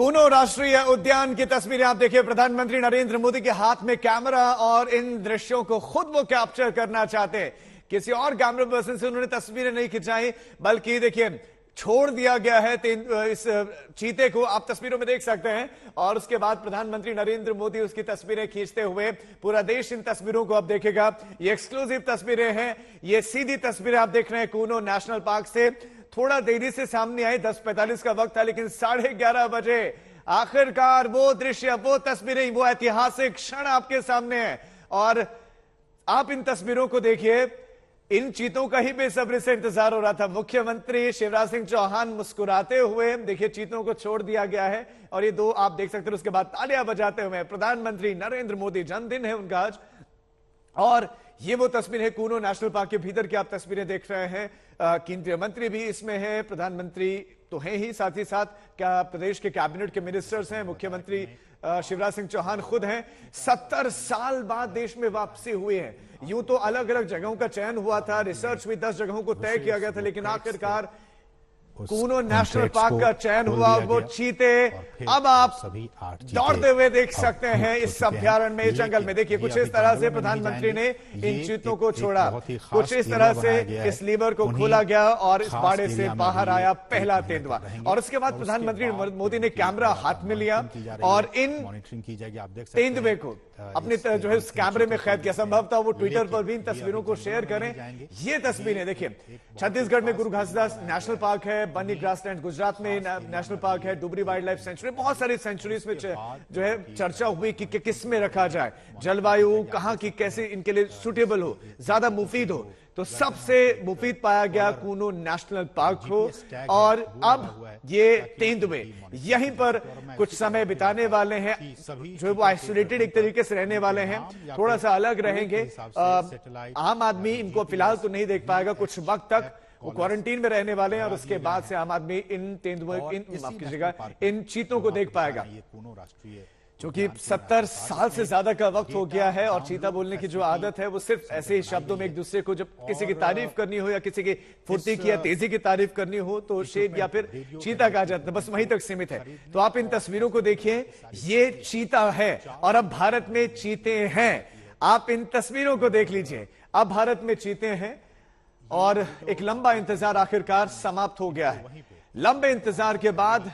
कूनो राष्ट्रीय उद्यान की तस्वीरें आप देखिए। प्रधानमंत्री नरेंद्र मोदी के हाथ में कैमरा और इन दृश्यों को खुद वो कैप्चर करना चाहते हैं। किसी और कैमरा पर्सन से उन्होंने तस्वीरें नहीं खिंचाई, बल्कि देखिए छोड़ दिया गया है इस चीते को, आप तस्वीरों में देख सकते हैं। और उसके बाद प्रधानमंत्री नरेंद्र मोदी उसकी तस्वीरें खींचते हुए, पूरा देश इन तस्वीरों को अब देखेगा। ये एक्सक्लूसिव तस्वीरें हैं, ये सीधी तस्वीरें आप देख रहे हैं कूनो नेशनल पार्क से। थोड़ा देरी से सामने आई, 10:45 का वक्त था, लेकिन 11:30 बजे आखिरकार वो दृश्य, वो तस्वीरें, वो ऐतिहासिक क्षण आपके सामने है। और आप इन तस्वीरों को देखिए, इन चीतों का ही बेसब्री से इंतजार हो रहा था। मुख्यमंत्री शिवराज सिंह चौहान मुस्कुराते हुए, देखिए चीतों को छोड़ दिया गया है और ये दो आप देख सकते हैं। उसके बाद तालियां बजाते हुए प्रधानमंत्री नरेंद्र मोदी, जन्मदिन है उनका आज। और ये वो तस्वीर है कूनो नेशनल पार्क के भीतर की, आप तस्वीरें देख रहे हैं। केंद्रीय मंत्री भी इसमें है, प्रधानमंत्री तो है ही, साथ ही साथ क्या प्रदेश के कैबिनेट के मिनिस्टर्स हैं, मुख्यमंत्री शिवराज सिंह चौहान खुद हैं। 70 साल बाद देश में वापसी हुई है। यूं तो अलग अलग जगहों का चयन हुआ था, रिसर्च भी 10 जगहों को तय किया गया था, लेकिन आखिरकार कूनो नेशनल पार्क का चयन हुआ। वो चीते अब आप दौड़ते हुए देख सकते हैं इस अभ्यारण्य में, इस जंगल में। देखिए कुछ इस तरह से प्रधानमंत्री ने इन चीतों को छोड़ा, कुछ इस तरह से इस लीवर को खोला गया और इस बाड़े से बाहर आया पहला तेंदुआ। और उसके बाद प्रधानमंत्री मोदी ने कैमरा हाथ में लिया और इन तेंदुए को अपने जो है उस कैमरे में कैद किया। संभवतः वो ट्विटर पर भी इन तस्वीरों को शेयर करें। ये तस्वीरें देखिए, छत्तीसगढ़ में गुरु घासीदास नेशनल पार्क है, बन्नी ग्रासलैंड गुजरात में नेशनल पार्क है, डुबरी वाइल्ड लाइफ सेंचुरी, बहुत सारी सेंचुरीज में जो है चर्चा हुई कि किस में रखा जाए, जलवायु कहां की कैसे इनके लिए सुटेबल हो, ज्यादा मुफीद हो। तो सबसे मुफीद पाया गया कूनो नेशनल पार्क को। और अब ये तेंदुए यहीं पर कुछ समय बिताने वाले हैं, जो है वो आइसोलेटेड एक तरीके से रहने वाले हैं, थोड़ा सा अलग रहेंगे। आम आदमी इनको फिलहाल तो नहीं देख पाएगा, कुछ वक्त तक वो क्वारंटीन में रहने वाले हैं और उसके बाद से आम आदमी इन तेंदुओं, इन चीतों को देख पाएगा। क्योंकि 70 साल से ज्यादा का वक्त हो गया है और चीता बोलने की जो आदत है वो सिर्फ ऐसे ही शब्दों में एक दूसरे को, जब किसी की तारीफ करनी हो या किसी की फुर्ती की या तेजी की तारीफ करनी हो तो शेर या फिर चीता कहा जाता है, बस वहीं तक सीमित है। तो आप इन तस्वीरों को देखिए, ये चीता है और अब भारत में चीते हैं। आप इन तस्वीरों को देख लीजिए, अब भारत में चीते हैं और एक लंबा इंतजार आखिरकार समाप्त हो गया है। लंबे इंतजार के बाद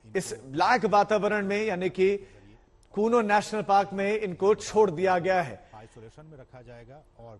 इस लायक वातावरण में, यानी कि कूनो नेशनल पार्क में, इनको छोड़ दिया गया है। आइसोलेशन में रखा जाएगा और